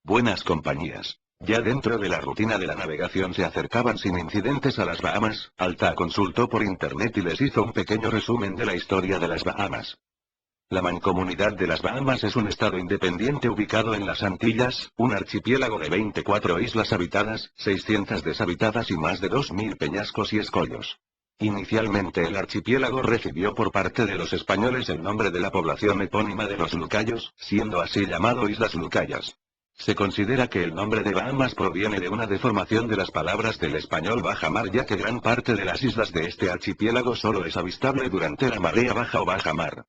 Buenas compañías. Ya dentro de la rutina de la navegación se acercaban sin incidentes a las Bahamas. Alta consultó por internet y les hizo un pequeño resumen de la historia de las Bahamas. La Mancomunidad de las Bahamas es un estado independiente ubicado en las Antillas, un archipiélago de 24 islas habitadas, 600 deshabitadas y más de 2000 peñascos y escollos. Inicialmente el archipiélago recibió por parte de los españoles el nombre de la población epónima de los Lucayos, siendo así llamado Islas Lucayas. Se considera que el nombre de Bahamas proviene de una deformación de las palabras del español bajamar, ya que gran parte de las islas de este archipiélago solo es habitable durante la marea baja o bajamar.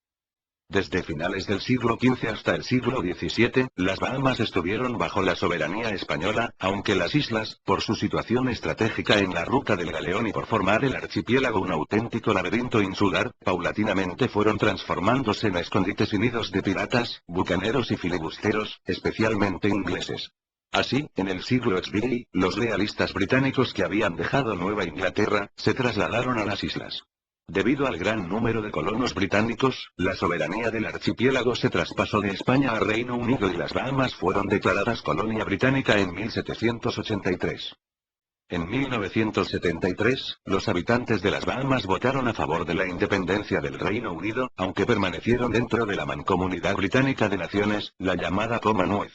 Desde finales del siglo XV hasta el siglo XVII, las Bahamas estuvieron bajo la soberanía española, aunque las islas, por su situación estratégica en la ruta del Galeón y por formar el archipiélago un auténtico laberinto insular, paulatinamente fueron transformándose en escondites y nidos de piratas, bucaneros y filibusteros, especialmente ingleses. Así, en el siglo XVI, los realistas británicos que habían dejado Nueva Inglaterra, se trasladaron a las islas. Debido al gran número de colonos británicos, la soberanía del archipiélago se traspasó de España a Reino Unido y las Bahamas fueron declaradas colonia británica en 1783. En 1973, los habitantes de las Bahamas votaron a favor de la independencia del Reino Unido, aunque permanecieron dentro de la Mancomunidad Británica de Naciones, la llamada Commonwealth.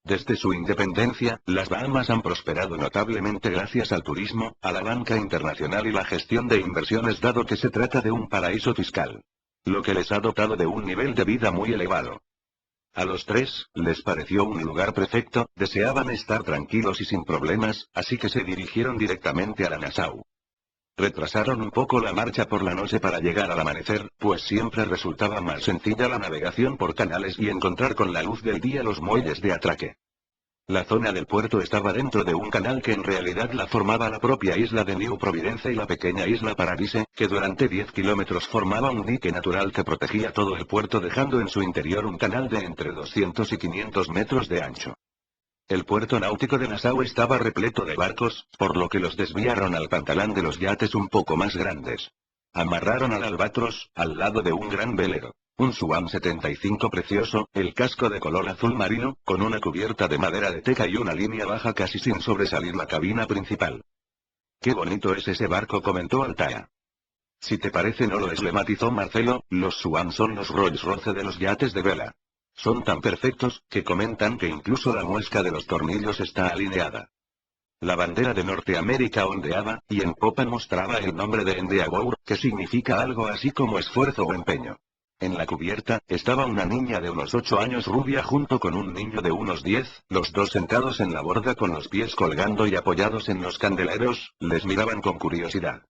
Desde su independencia, las Bahamas han prosperado notablemente gracias al turismo, a la banca internacional y la gestión de inversiones, dado que se trata de un paraíso fiscal. Lo que les ha dotado de un nivel de vida muy elevado. A los tres, les pareció un lugar perfecto, deseaban estar tranquilos y sin problemas, así que se dirigieron directamente a la Nassau. Retrasaron un poco la marcha por la noche para llegar al amanecer, pues siempre resultaba más sencilla la navegación por canales y encontrar con la luz del día los muelles de atraque. La zona del puerto estaba dentro de un canal que en realidad la formaba la propia isla de New Providence y la pequeña isla Paradise, que durante 10 kilómetros formaba un dique natural que protegía todo el puerto, dejando en su interior un canal de entre 200 y 500 metros de ancho. El puerto náutico de Nassau estaba repleto de barcos, por lo que los desviaron al pantalán de los yates un poco más grandes. Amarraron al Albatros, al lado de un gran velero. Un Swan 75 precioso, el casco de color azul marino, con una cubierta de madera de teca y una línea baja casi sin sobresalir la cabina principal. «Qué bonito es ese barco», comentó Altair. «Si te parece no lo es», le matizó Marcelo, «los Swan son los Rolls Royce de los yates de vela. Son tan perfectos, que comentan que incluso la muesca de los tornillos está alineada». La bandera de Norteamérica ondeaba, y en popa mostraba el nombre de Endeavour, que significa algo así como esfuerzo o empeño. En la cubierta, estaba una niña de unos 8 años rubia junto con un niño de unos 10, los dos sentados en la borda con los pies colgando y apoyados en los candeleros, les miraban con curiosidad.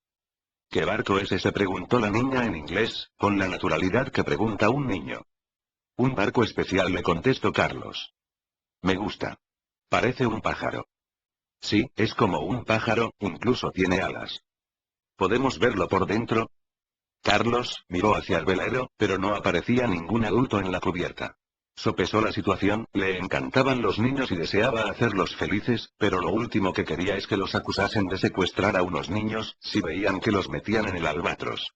«¿Qué barco es ese?», preguntó la niña en inglés, con la naturalidad que pregunta un niño. «Un barco especial», le contestó Carlos. «Me gusta. Parece un pájaro». «Sí, es como un pájaro, incluso tiene alas». «¿Podemos verlo por dentro?». Carlos miró hacia el velero, pero no aparecía ningún adulto en la cubierta. Sopesó la situación, le encantaban los niños y deseaba hacerlos felices, pero lo último que quería es que los acusasen de secuestrar a unos niños, si veían que los metían en el Albatros.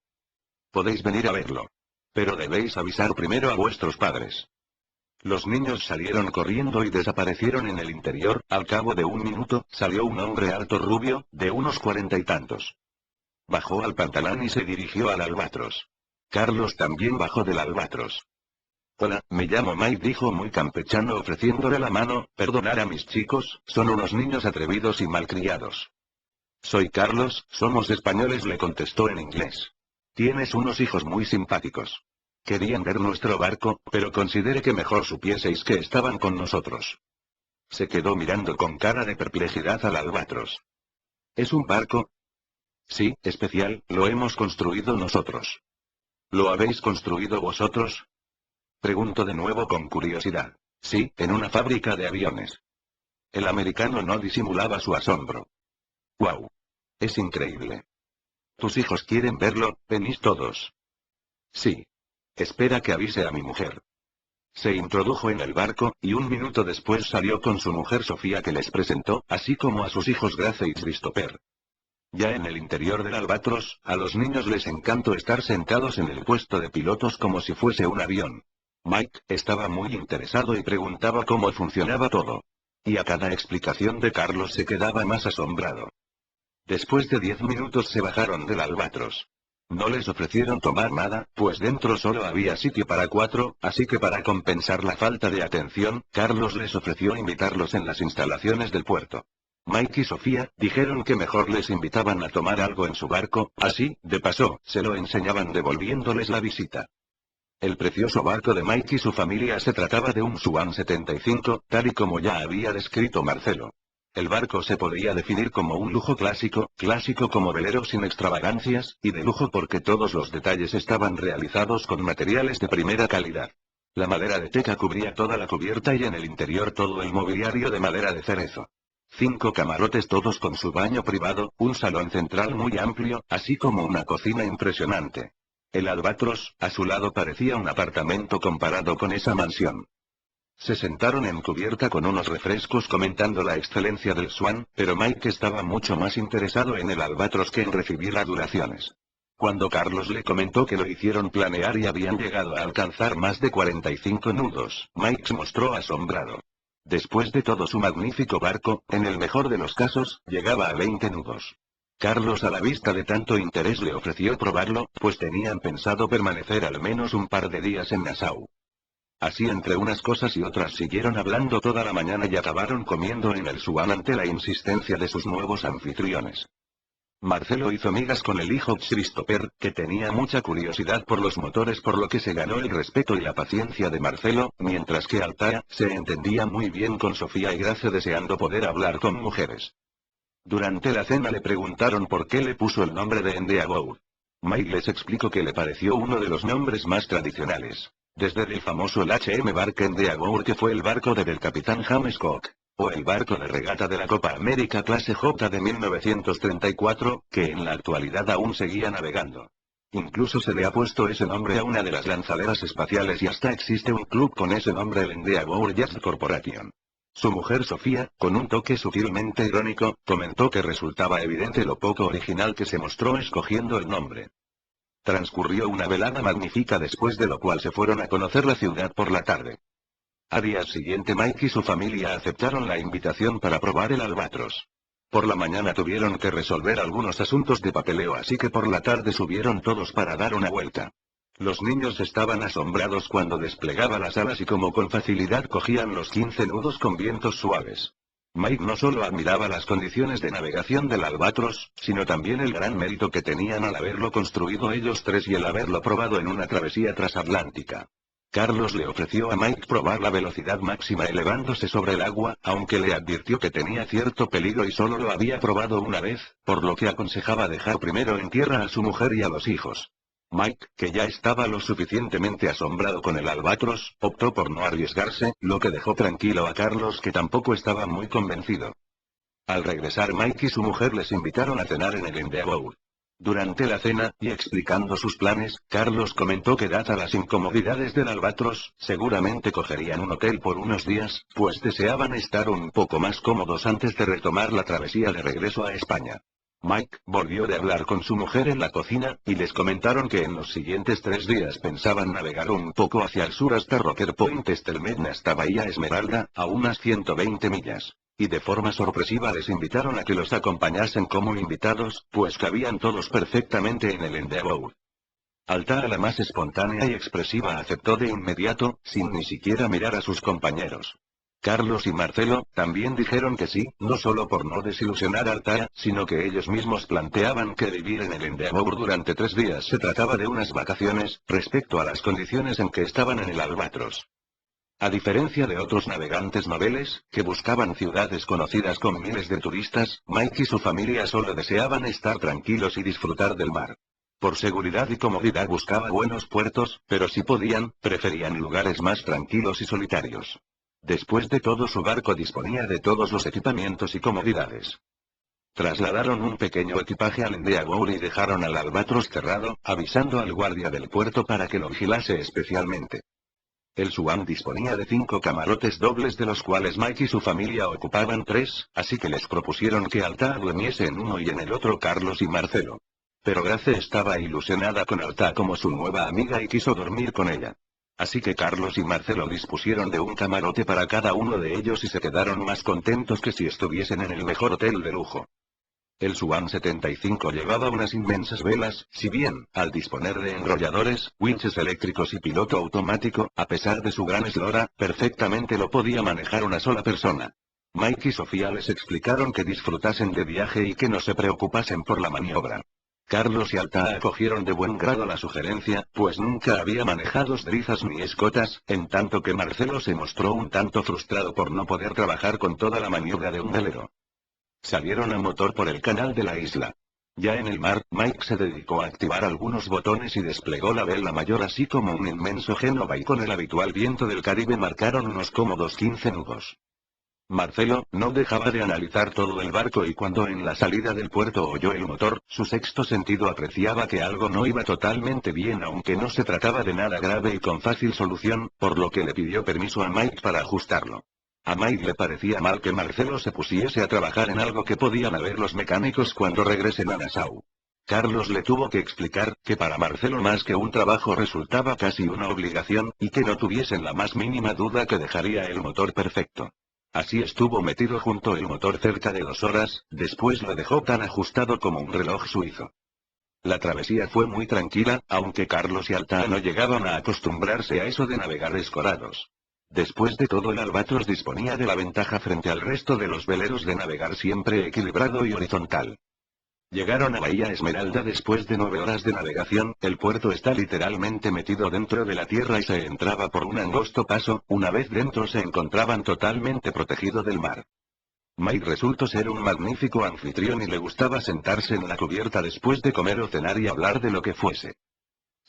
«Podéis venir a verlo. Pero debéis avisar primero a vuestros padres». Los niños salieron corriendo y desaparecieron en el interior. Al cabo de un minuto, salió un hombre alto rubio, de unos 40 y tantos. Bajó al pantalán y se dirigió al Albatros. Carlos también bajó del Albatros. «Hola, me llamo Mike», dijo muy campechano ofreciéndole la mano. «Perdonad a mis chicos, son unos niños atrevidos y malcriados». «Soy Carlos, somos españoles», le contestó en inglés. «Tienes unos hijos muy simpáticos. Querían ver nuestro barco, pero consideré que mejor supieseis que estaban con nosotros». Se quedó mirando con cara de perplejidad al Albatros. «¿Es un barco?». «Sí, especial, lo hemos construido nosotros». «¿Lo habéis construido vosotros?». Preguntó de nuevo con curiosidad. «Sí, en una fábrica de aviones». El americano no disimulaba su asombro. «¡Guau! Es increíble. ¿Tus hijos quieren verlo? ¿Venís todos?». «Sí. Espera que avise a mi mujer». Se introdujo en el barco, y un minuto después salió con su mujer Sofía, que les presentó, así como a sus hijos Grace y Christopher. Ya en el interior del Albatros, a los niños les encantó estar sentados en el puesto de pilotos como si fuese un avión. Mike estaba muy interesado y preguntaba cómo funcionaba todo. Y a cada explicación de Carlos se quedaba más asombrado. Después de 10 minutos se bajaron del Albatros. No les ofrecieron tomar nada, pues dentro solo había sitio para 4, así que para compensar la falta de atención, Carlos les ofreció invitarlos en las instalaciones del puerto. Mike y Sofía dijeron que mejor les invitaban a tomar algo en su barco, así, de paso, se lo enseñaban devolviéndoles la visita. El precioso barco de Mike y su familia se trataba de un Swan 75, tal y como ya había descrito Marcelo. El barco se podía definir como un lujo clásico como velero sin extravagancias, y de lujo porque todos los detalles estaban realizados con materiales de primera calidad. La madera de teca cubría toda la cubierta y en el interior todo el mobiliario de madera de cerezo. 5 camarotes todos con su baño privado, un salón central muy amplio, así como una cocina impresionante. El Albatros, a su lado parecía un apartamento comparado con esa mansión. Se sentaron en cubierta con unos refrescos comentando la excelencia del Swan, pero Mike estaba mucho más interesado en el Albatros que en recibir adulaciones. Cuando Carlos le comentó que lo hicieron planear y habían llegado a alcanzar más de 45 nudos, Mike se mostró asombrado. Después de todo su magnífico barco, en el mejor de los casos, llegaba a 20 nudos. Carlos a la vista de tanto interés le ofreció probarlo, pues tenían pensado permanecer al menos un par de días en Nassau. Así entre unas cosas y otras siguieron hablando toda la mañana y acabaron comiendo en el Swan ante la insistencia de sus nuevos anfitriones. Marcelo hizo migas con el hijo Christopher, que tenía mucha curiosidad por los motores por lo que se ganó el respeto y la paciencia de Marcelo, mientras que Altara se entendía muy bien con Sofía y Grace deseando poder hablar con mujeres. Durante la cena le preguntaron por qué le puso el nombre de Endeavour. Mike les explicó que le pareció uno de los nombres más tradicionales. Desde el famoso el H.M. Bark Endeavour, que fue el barco del capitán James Cook, o el barco de regata de la Copa América clase J de 1934, que en la actualidad aún seguía navegando. Incluso se le ha puesto ese nombre a una de las lanzaderas espaciales y hasta existe un club con ese nombre, el Endeavour Yacht Corporation. Su mujer Sofía, con un toque sutilmente irónico, comentó que resultaba evidente lo poco original que se mostró escogiendo el nombre. Transcurrió una velada magnífica después de lo cual se fueron a conocer la ciudad por la tarde. Al día siguiente Mike y su familia aceptaron la invitación para probar el Albatros. Por la mañana tuvieron que resolver algunos asuntos de papeleo, así que por la tarde subieron todos para dar una vuelta. Los niños estaban asombrados cuando desplegaba las alas y como con facilidad cogían los 15 nudos con vientos suaves. Mike no solo admiraba las condiciones de navegación del Albatros, sino también el gran mérito que tenían al haberlo construido ellos tres y el haberlo probado en una travesía transatlántica. Carlos le ofreció a Mike probar la velocidad máxima elevándose sobre el agua, aunque le advirtió que tenía cierto peligro y solo lo había probado una vez, por lo que aconsejaba dejar primero en tierra a su mujer y a los hijos. Mike, que ya estaba lo suficientemente asombrado con el Albatros, optó por no arriesgarse, lo que dejó tranquilo a Carlos, que tampoco estaba muy convencido. Al regresar Mike y su mujer les invitaron a cenar en el Endeavour. Durante la cena, y explicando sus planes, Carlos comentó que dada las incomodidades del Albatros, seguramente cogerían un hotel por unos días, pues deseaban estar un poco más cómodos antes de retomar la travesía de regreso a España. Mike volvió de hablar con su mujer en la cocina, y les comentaron que en los siguientes 3 días pensaban navegar un poco hacia el sur hasta Rocker Point Stelmen hasta Bahía Esmeralda, a unas 120 millas. Y de forma sorpresiva les invitaron a que los acompañasen como invitados, pues cabían todos perfectamente en el Endeavour. Altara, la más espontánea y expresiva, aceptó de inmediato, sin ni siquiera mirar a sus compañeros. Carlos y Marcelo también dijeron que sí, no solo por no desilusionar a Altara, sino que ellos mismos planteaban que vivir en el Endeavour durante 3 días se trataba de unas vacaciones, respecto a las condiciones en que estaban en el Albatros. A diferencia de otros navegantes noveles, que buscaban ciudades conocidas con miles de turistas, Mike y su familia solo deseaban estar tranquilos y disfrutar del mar. Por seguridad y comodidad buscaba buenos puertos, pero si podían, preferían lugares más tranquilos y solitarios. Después de todo, su barco disponía de todos los equipamientos y comodidades. Trasladaron un pequeño equipaje al Endeavour y dejaron al Albatros cerrado, avisando al guardia del puerto para que lo vigilase especialmente. El Swan disponía de 5 camarotes dobles, de los cuales Mike y su familia ocupaban 3, así que les propusieron que Altara durmiese en uno y en el otro Carlos y Marcelo. Pero Grace estaba ilusionada con Altara como su nueva amiga y quiso dormir con ella. Así que Carlos y Marcelo dispusieron de un camarote para cada uno de ellos y se quedaron más contentos que si estuviesen en el mejor hotel de lujo. El Swan 75 llevaba unas inmensas velas, si bien, al disponer de enrolladores, winches eléctricos y piloto automático, a pesar de su gran eslora, perfectamente lo podía manejar una sola persona. Mike y Sofía les explicaron que disfrutasen de viaje y que no se preocupasen por la maniobra. Carlos y Alta acogieron de buen grado la sugerencia, pues nunca había manejado drizas ni escotas, en tanto que Marcelo se mostró un tanto frustrado por no poder trabajar con toda la maniobra de un velero. Salieron a motor por el canal de la isla. Ya en el mar, Mike se dedicó a activar algunos botones y desplegó la vela mayor así como un inmenso Génova y con el habitual viento del Caribe marcaron unos cómodos 15 nudos. Marcelo no dejaba de analizar todo el barco y cuando en la salida del puerto oyó el motor, su sexto sentido apreciaba que algo no iba totalmente bien aunque no se trataba de nada grave y con fácil solución, por lo que le pidió permiso a Mike para ajustarlo. A Mike le parecía mal que Marcelo se pusiese a trabajar en algo que podían haber los mecánicos cuando regresen a Nassau. Carlos le tuvo que explicar que para Marcelo más que un trabajo resultaba casi una obligación, y que no tuviesen la más mínima duda que dejaría el motor perfecto. Así estuvo metido junto al motor cerca de 2 horas, después lo dejó tan ajustado como un reloj suizo. La travesía fue muy tranquila, aunque Carlos y Alta no llegaban a acostumbrarse a eso de navegar escorados. Después de todo el Albatros disponía de la ventaja frente al resto de los veleros de navegar siempre equilibrado y horizontal. Llegaron a Bahía Esmeralda después de 9 horas de navegación, el puerto está literalmente metido dentro de la tierra y se entraba por un angosto paso, una vez dentro se encontraban totalmente protegido del mar. Mike resultó ser un magnífico anfitrión y le gustaba sentarse en la cubierta después de comer o cenar y hablar de lo que fuese.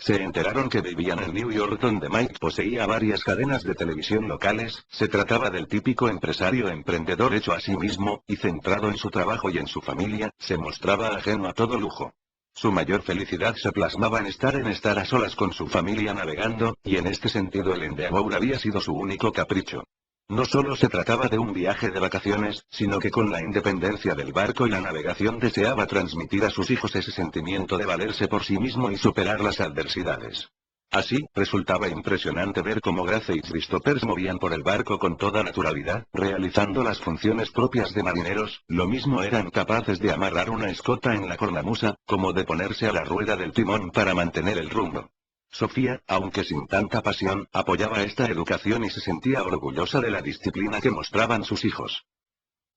Se enteraron que vivían en New York donde Mike poseía varias cadenas de televisión locales, se trataba del típico empresario emprendedor hecho a sí mismo, y centrado en su trabajo y en su familia, se mostraba ajeno a todo lujo. Su mayor felicidad se plasmaba en estar a solas con su familia navegando, y en este sentido el Endeavour había sido su único capricho. No solo se trataba de un viaje de vacaciones, sino que con la independencia del barco y la navegación deseaba transmitir a sus hijos ese sentimiento de valerse por sí mismo y superar las adversidades. Así, resultaba impresionante ver cómo Grace y Christopher se movían por el barco con toda naturalidad, realizando las funciones propias de marineros, lo mismo eran capaces de amarrar una escota en la cornamusa, como de ponerse a la rueda del timón para mantener el rumbo. Sofía, aunque sin tanta pasión, apoyaba esta educación y se sentía orgullosa de la disciplina que mostraban sus hijos.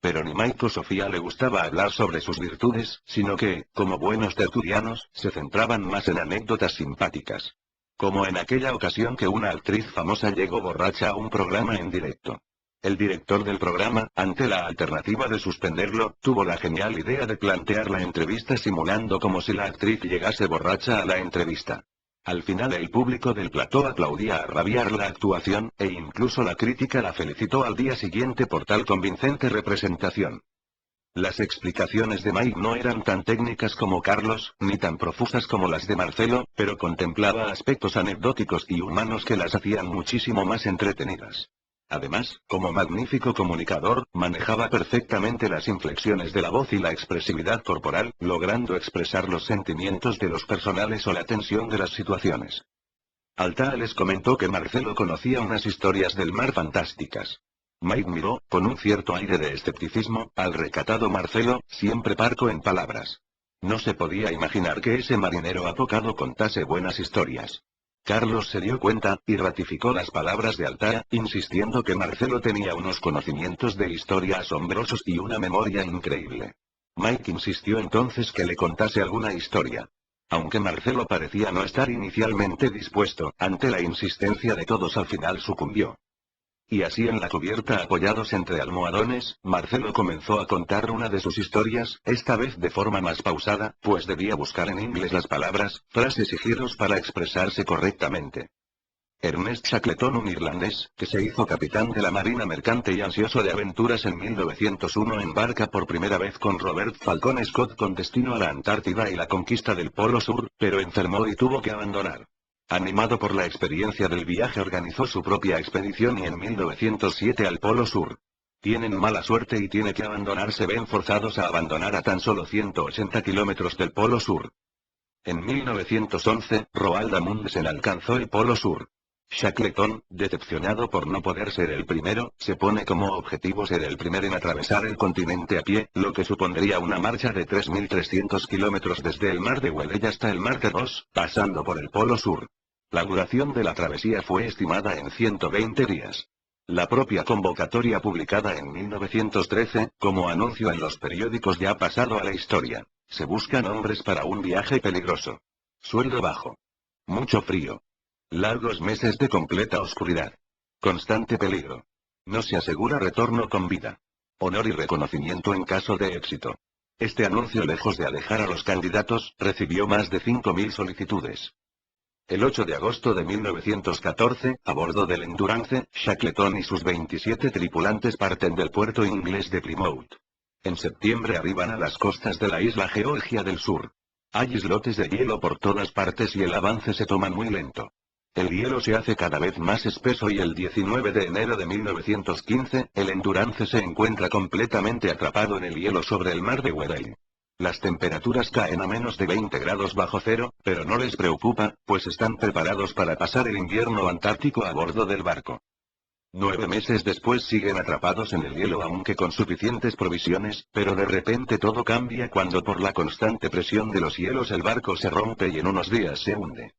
Pero ni Mike o Sofía le gustaba hablar sobre sus virtudes, sino que, como buenos tertulianos, se centraban más en anécdotas simpáticas. Como en aquella ocasión que una actriz famosa llegó borracha a un programa en directo. El director del programa, ante la alternativa de suspenderlo, tuvo la genial idea de plantear la entrevista simulando como si la actriz llegase borracha a la entrevista. Al final el público del plató aplaudía a rabiar la actuación, e incluso la crítica la felicitó al día siguiente por tal convincente representación. Las explicaciones de Mike no eran tan técnicas como Carlos, ni tan profusas como las de Marcelo, pero contemplaba aspectos anecdóticos y humanos que las hacían muchísimo más entretenidas. Además, como magnífico comunicador, manejaba perfectamente las inflexiones de la voz y la expresividad corporal, logrando expresar los sentimientos de los personajes o la tensión de las situaciones. Alta les comentó que Marcelo conocía unas historias del mar fantásticas. Mike miró, con un cierto aire de escepticismo, al recatado Marcelo, siempre parco en palabras. No se podía imaginar que ese marinero apocado contase buenas historias. Carlos se dio cuenta, y ratificó las palabras de Alta, insistiendo que Marcelo tenía unos conocimientos de historia asombrosos y una memoria increíble. Mike insistió entonces que le contase alguna historia. Aunque Marcelo parecía no estar inicialmente dispuesto, ante la insistencia de todos al final sucumbió. Y así en la cubierta apoyados entre almohadones, Marcelo comenzó a contar una de sus historias, esta vez de forma más pausada, pues debía buscar en inglés las palabras, frases y giros para expresarse correctamente. Ernest Shackleton, un irlandés, que se hizo capitán de la marina mercante y ansioso de aventuras en 1901, embarca por primera vez con Robert Falcon Scott con destino a la Antártida y la conquista del Polo Sur, pero enfermó y tuvo que abandonar. Animado por la experiencia del viaje organizó su propia expedición y en 1907 al Polo Sur. Tienen mala suerte y tiene que abandonar, se ven forzados a abandonar a tan solo 180 kilómetros del Polo Sur. En 1911, Roald Amundsen alcanzó el Polo Sur. Shackleton, decepcionado por no poder ser el primero, se pone como objetivo ser el primero en atravesar el continente a pie, lo que supondría una marcha de 3.300 kilómetros desde el mar de Weddell hasta el mar de Ross, pasando por el Polo Sur. La duración de la travesía fue estimada en 120 días. La propia convocatoria publicada en 1913, como anuncio en los periódicos, ya ha pasado a la historia. Se buscan hombres para un viaje peligroso. Sueldo bajo. Mucho frío. Largos meses de completa oscuridad. Constante peligro. No se asegura retorno con vida. Honor y reconocimiento en caso de éxito. Este anuncio, lejos de alejar a los candidatos, recibió más de 5.000 solicitudes. El 8 de agosto de 1914, a bordo del Endurance, Shackleton y sus 27 tripulantes parten del puerto inglés de Plymouth. En septiembre arriban a las costas de la isla Georgia del Sur. Hay islotes de hielo por todas partes y el avance se toma muy lento. El hielo se hace cada vez más espeso y el 19 de enero de 1915, el Endurance se encuentra completamente atrapado en el hielo sobre el mar de Weddell. Las temperaturas caen a menos de 20 grados bajo cero, pero no les preocupa, pues están preparados para pasar el invierno antártico a bordo del barco. 9 meses después siguen atrapados en el hielo aunque con suficientes provisiones, pero de repente todo cambia cuando por la constante presión de los hielos el barco se rompe y en unos días se hunde.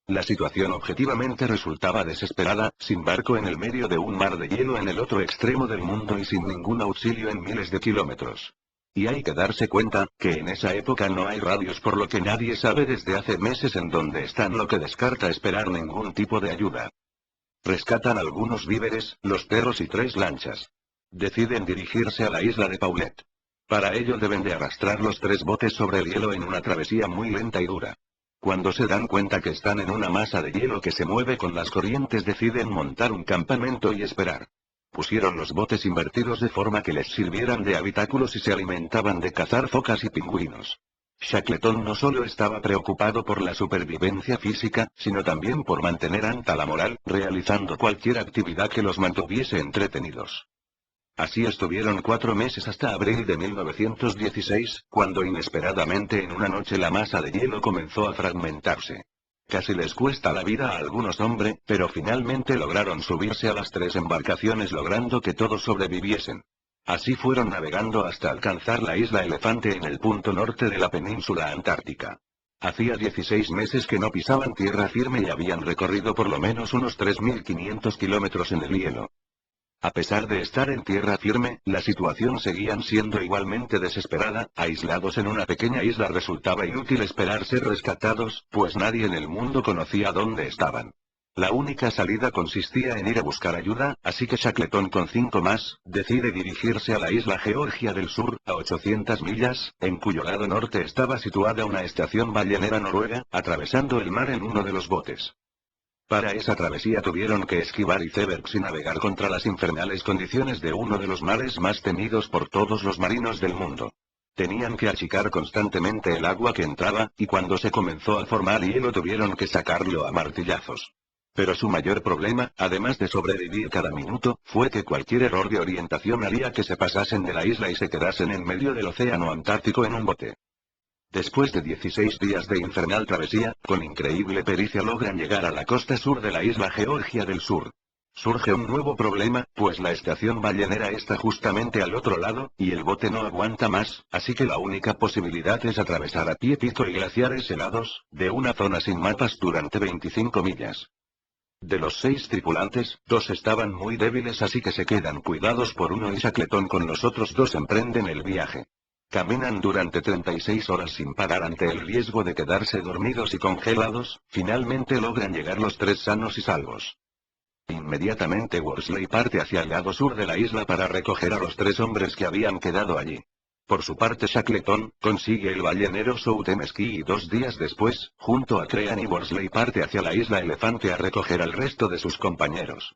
La situación objetivamente resultaba desesperada, sin barco en el medio de un mar de hielo en el otro extremo del mundo y sin ningún auxilio en miles de kilómetros. Y hay que darse cuenta, que en esa época no hay radios, por lo que nadie sabe desde hace meses en dónde están, lo que descarta esperar ningún tipo de ayuda. Rescatan algunos víveres, los perros y 3 lanchas. Deciden dirigirse a la isla de Paulet. Para ello deben de arrastrar los 3 botes sobre el hielo en una travesía muy lenta y dura. Cuando se dan cuenta que están en una masa de hielo que se mueve con las corrientes, deciden montar un campamento y esperar. Pusieron los botes invertidos de forma que les sirvieran de habitáculos y se alimentaban de cazar focas y pingüinos. Shackleton no solo estaba preocupado por la supervivencia física, sino también por mantener alta la moral, realizando cualquier actividad que los mantuviese entretenidos. Así estuvieron 4 meses hasta abril de 1916, cuando inesperadamente en una noche la masa de hielo comenzó a fragmentarse. Casi les cuesta la vida a algunos hombres, pero finalmente lograron subirse a las 3 embarcaciones logrando que todos sobreviviesen. Así fueron navegando hasta alcanzar la isla Elefante en el punto norte de la península antártica. Hacía 16 meses que no pisaban tierra firme y habían recorrido por lo menos unos 3.500 kilómetros en el hielo. A pesar de estar en tierra firme, la situación seguía siendo igualmente desesperada. Aislados en una pequeña isla resultaba inútil esperar ser rescatados, pues nadie en el mundo conocía dónde estaban. La única salida consistía en ir a buscar ayuda, así que Shackleton con 5 más, decide dirigirse a la isla Georgia del Sur, a 800 millas, en cuyo lado norte estaba situada una estación ballenera noruega, atravesando el mar en uno de los botes. Para esa travesía tuvieron que esquivar icebergs y navegar contra las infernales condiciones de uno de los mares más temidos por todos los marinos del mundo. Tenían que achicar constantemente el agua que entraba, y cuando se comenzó a formar hielo tuvieron que sacarlo a martillazos. Pero su mayor problema, además de sobrevivir cada minuto, fue que cualquier error de orientación haría que se pasasen de la isla y se quedasen en medio del océano Antártico en un bote. Después de 16 días de infernal travesía, con increíble pericia logran llegar a la costa sur de la isla Georgia del Sur. Surge un nuevo problema, pues la estación ballenera está justamente al otro lado, y el bote no aguanta más, así que la única posibilidad es atravesar a pie pico y glaciares helados, de una zona sin mapas durante 25 millas. De los 6 tripulantes, 2 estaban muy débiles, así que se quedan cuidados por uno y Shackleton con los otros 2 emprenden el viaje. Caminan durante 36 horas sin parar ante el riesgo de quedarse dormidos y congelados, finalmente logran llegar los 3 sanos y salvos. Inmediatamente Worsley parte hacia el lado sur de la isla para recoger a los 3 hombres que habían quedado allí. Por su parte Shackleton, consigue el ballenero Southern y 2 días después, junto a Crean y Worsley parte hacia la isla Elefante a recoger al resto de sus compañeros.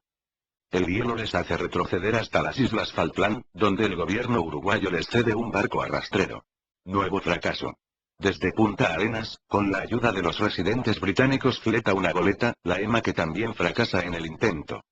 El hielo les hace retroceder hasta las Islas Falkland, donde el gobierno uruguayo les cede un barco arrastrero. Nuevo fracaso. Desde Punta Arenas, con la ayuda de los residentes británicos fleta una goleta, la Emma, que también fracasa en el intento.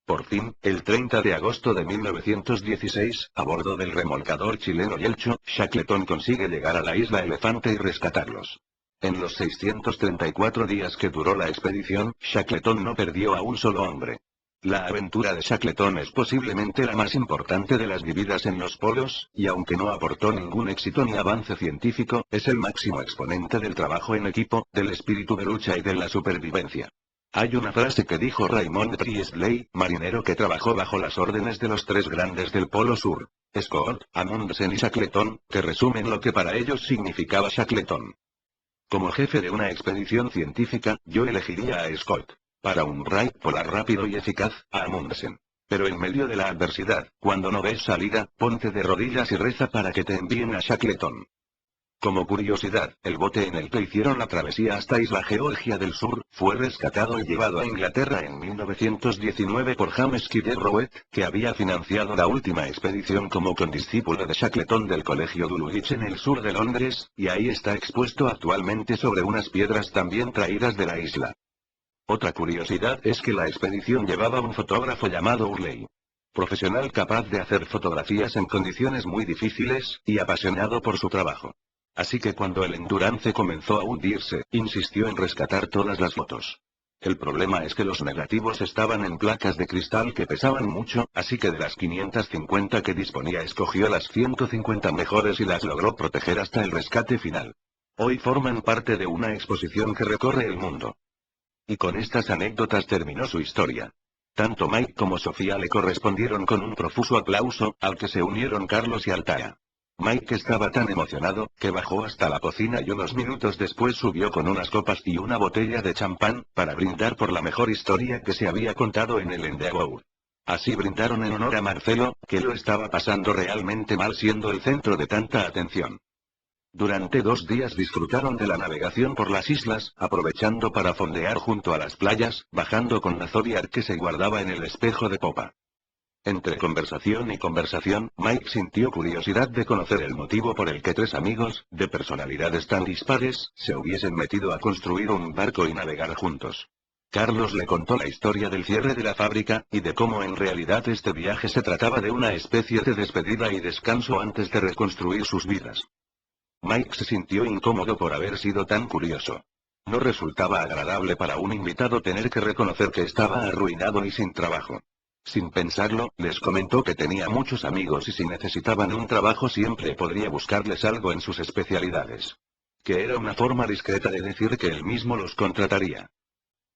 Por fin, el 30 de agosto de 1916, a bordo del remolcador chileno Yelcho, Shackleton consigue llegar a la isla Elefante y rescatarlos. En los 634 días que duró la expedición, Shackleton no perdió a un solo hombre. La aventura de Shackleton es posiblemente la más importante de las vividas en los polos, y aunque no aportó ningún éxito ni avance científico, es el máximo exponente del trabajo en equipo, del espíritu de lucha y de la supervivencia. Hay una frase que dijo Raymond Priestley, marinero que trabajó bajo las órdenes de los tres grandes del Polo Sur, Scott, Amundsen y Shackleton, que resumen lo que para ellos significaba Shackleton. Como jefe de una expedición científica, yo elegiría a Scott. Para un raid polar rápido y eficaz, a Amundsen. Pero en medio de la adversidad, cuando no ves salida, ponte de rodillas y reza para que te envíen a Shackleton. Como curiosidad, el bote en el que hicieron la travesía hasta Isla Georgia del Sur, fue rescatado y llevado a Inglaterra en 1919 por James Kidder Rowett, que había financiado la última expedición como condiscípulo de Shackleton del Colegio Dulwich en el sur de Londres, y ahí está expuesto actualmente sobre unas piedras también traídas de la isla. Otra curiosidad es que la expedición llevaba un fotógrafo llamado Hurley. Profesional capaz de hacer fotografías en condiciones muy difíciles, y apasionado por su trabajo. Así que cuando el Endurance comenzó a hundirse, insistió en rescatar todas las fotos. El problema es que los negativos estaban en placas de cristal que pesaban mucho, así que de las 550 que disponía escogió las 150 mejores y las logró proteger hasta el rescate final. Hoy forman parte de una exposición que recorre el mundo. Y con estas anécdotas terminó su historia. Tanto Mike como Sofía le correspondieron con un profuso aplauso, al que se unieron Carlos y Altair. Mike estaba tan emocionado, que bajó hasta la cocina y unos minutos después subió con unas copas y una botella de champán, para brindar por la mejor historia que se había contado en el Endeavour. Así brindaron en honor a Marcelo, que lo estaba pasando realmente mal siendo el centro de tanta atención. Durante 2 días disfrutaron de la navegación por las islas, aprovechando para fondear junto a las playas, bajando con la Zodiac que se guardaba en el espejo de popa. Entre conversación y conversación, Mike sintió curiosidad de conocer el motivo por el que tres amigos, de personalidades tan dispares, se hubiesen metido a construir un barco y navegar juntos. Carlos le contó la historia del cierre de la fábrica, y de cómo en realidad este viaje se trataba de una especie de despedida y descanso antes de reconstruir sus vidas. Mike se sintió incómodo por haber sido tan curioso. No resultaba agradable para un invitado tener que reconocer que estaba arruinado y sin trabajo. Sin pensarlo, les comentó que tenía muchos amigos y si necesitaban un trabajo siempre podría buscarles algo en sus especialidades. Que era una forma discreta de decir que él mismo los contrataría.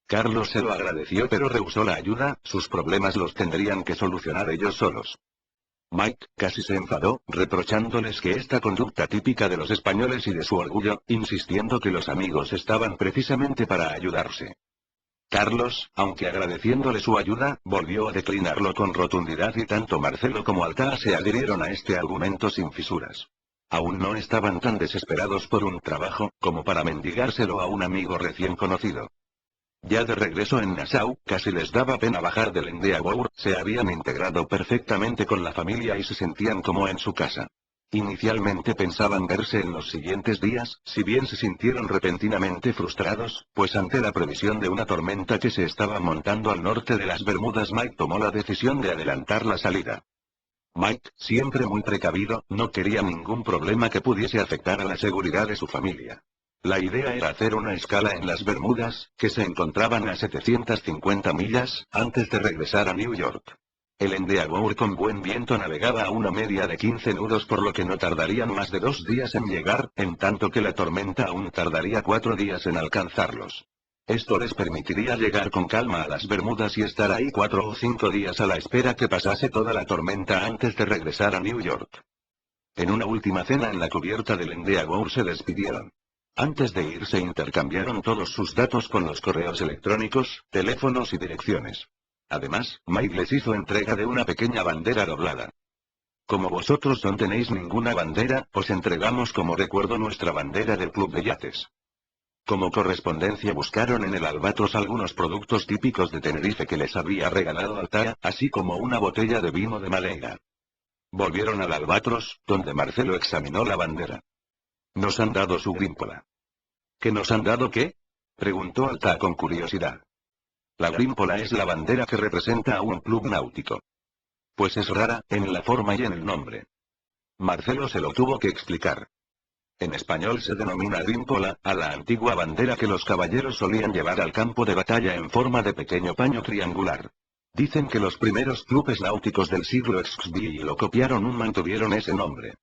Carlos se lo agradeció pero rehusó la ayuda, sus problemas los tendrían que solucionar ellos solos. Mike casi se enfadó, reprochándoles que esta conducta típica de los españoles y de su orgullo, insistiendo que los amigos estaban precisamente para ayudarse. Carlos, aunque agradeciéndole su ayuda, volvió a declinarlo con rotundidad y tanto Marcelo como Altair se adhirieron a este argumento sin fisuras. Aún no estaban tan desesperados por un trabajo, como para mendigárselo a un amigo recién conocido. Ya de regreso en Nassau, casi les daba pena bajar del Endeavour, se habían integrado perfectamente con la familia y se sentían como en su casa. Inicialmente pensaban verse en los siguientes días, si bien se sintieron repentinamente frustrados, pues ante la previsión de una tormenta que se estaba montando al norte de las Bermudas, Mike tomó la decisión de adelantar la salida. Mike, siempre muy precavido, no quería ningún problema que pudiese afectar a la seguridad de su familia. La idea era hacer una escala en las Bermudas, que se encontraban a 750 millas, antes de regresar a New York. El Endeavour con buen viento navegaba a una media de 15 nudos por lo que no tardarían más de 2 días en llegar, en tanto que la tormenta aún tardaría 4 días en alcanzarlos. Esto les permitiría llegar con calma a las Bermudas y estar ahí 4 o 5 días a la espera que pasase toda la tormenta antes de regresar a New York. En una última cena en la cubierta del Endeavour se despidieron. Antes de irse intercambiaron todos sus datos con los correos electrónicos, teléfonos y direcciones. Además, Mike les hizo entrega de una pequeña bandera doblada. Como vosotros no tenéis ninguna bandera, os entregamos como recuerdo nuestra bandera del club de yates. Como correspondencia buscaron en el Albatros algunos productos típicos de Tenerife que les había regalado Altair, así como una botella de vino de Madeira. Volvieron al Albatros, donde Marcelo examinó la bandera. Nos han dado su grímpola. ¿Qué nos han dado qué? Preguntó Altair con curiosidad. La grímpola es la bandera que representa a un club náutico. Pues es rara, en la forma y en el nombre. Marcelo se lo tuvo que explicar. En español se denomina grímpola, a la antigua bandera que los caballeros solían llevar al campo de batalla en forma de pequeño paño triangular. Dicen que los primeros clubes náuticos del siglo XVI lo copiaron y mantuvieron ese nombre.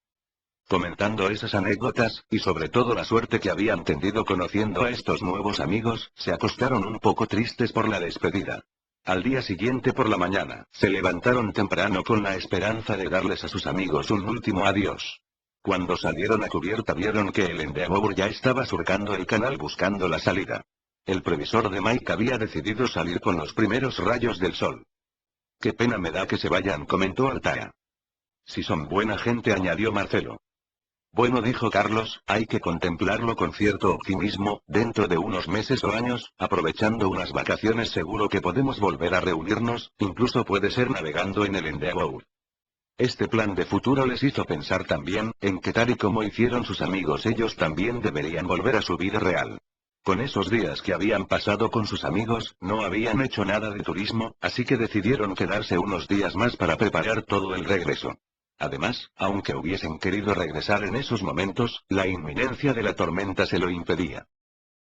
Comentando esas anécdotas, y sobre todo la suerte que habían tenido conociendo a estos nuevos amigos, se acostaron un poco tristes por la despedida. Al día siguiente por la mañana, se levantaron temprano con la esperanza de darles a sus amigos un último adiós. Cuando salieron a cubierta vieron que el Endeavour ya estaba surcando el canal buscando la salida. El previsor de Mike había decidido salir con los primeros rayos del sol. «Qué pena me da que se vayan», comentó Altair. «Si son buena gente», añadió Marcelo. «Bueno», dijo Carlos, «hay que contemplarlo con cierto optimismo, dentro de unos meses o años, aprovechando unas vacaciones seguro que podemos volver a reunirnos, incluso puede ser navegando en el Endeavour». Este plan de futuro les hizo pensar también, en que tal y como hicieron sus amigos ellos también deberían volver a su vida real. Con esos días que habían pasado con sus amigos, no habían hecho nada de turismo, así que decidieron quedarse unos días más para preparar todo el regreso. Además, aunque hubiesen querido regresar en esos momentos, la inminencia de la tormenta se lo impedía.